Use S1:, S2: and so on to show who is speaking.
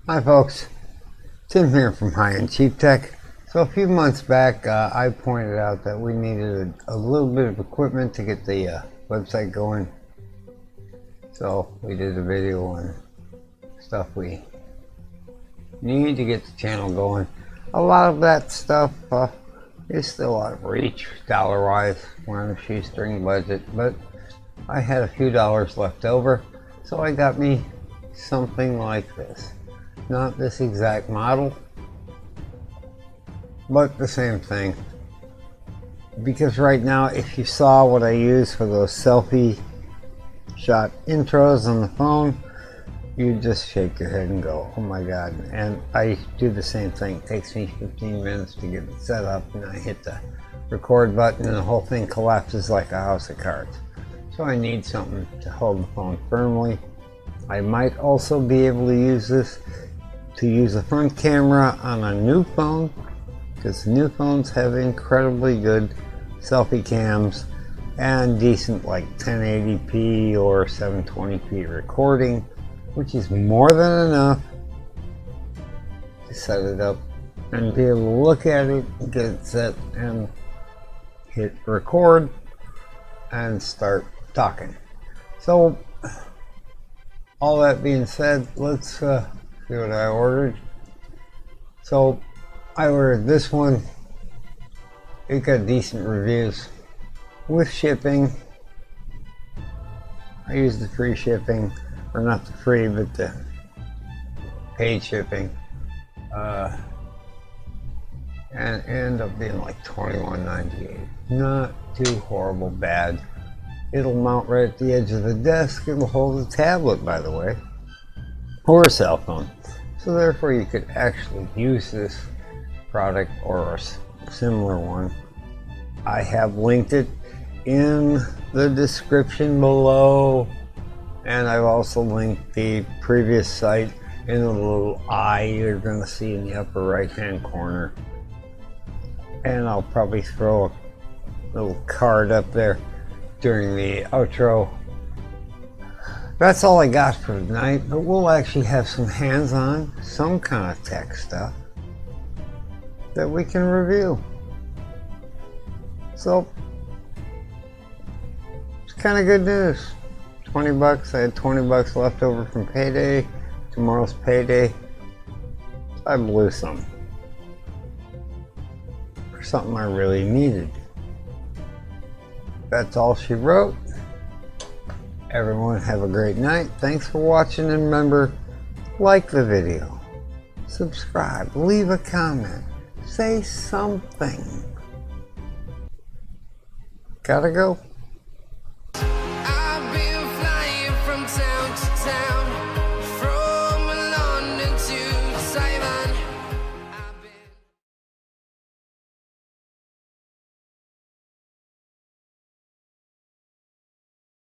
S1: Hi folks, Tim here from High End Cheap Tech. So a few months back I pointed out that we needed a little bit of equipment to get the website going. So we did a video on stuff we need to get the channel going. A lot of that stuff is still out of reach dollar-wise. We're on a shoestring budget, but I had a few dollars left over, so I got me something like this. Not this exact model, but the same thing. Because right now, if you saw what I use for those selfie shot intros on the phone, you just shake your head and go, oh my god. And I do the same thing. It takes me 15 minutes to get it set up, and I hit the record button and the whole thing collapses like a house of cards. So I need something to hold the phone firmly. I might also be able to use this to use the front camera on a new phone, because new phones have incredibly good selfie cams and decent like 1080p or 720p recording, which is more than enough to set it up and be able to look at it, get it set, and hit record and start talking. So all that being said, let's see what I ordered. So I ordered this one. It got decent reviews with shipping. I used the free shipping, or not the free, but the paid shipping, and it ended up being like $21.98. Not too horrible bad. It'll mount right at the edge of the desk. It'll hold a tablet, by the way, or a cell phone. So therefore you could actually use this product or a similar one. I have linked it in the description below, and I've also linked the previous site in the little eye you're going to see in the upper right hand corner. And I'll probably throw a little card up there during the outro. That's all I got for tonight, but we'll actually have some hands-on, some kind of tech stuff that we can review. So it's kind of good news. 20 bucks. I had 20 bucks left over from payday. Tomorrow's payday. I blew some for something I really needed. That's all she wrote. Everyone have a great night. Thanks for watching, and remember, like the video, subscribe, leave a comment, say something. Gotta go.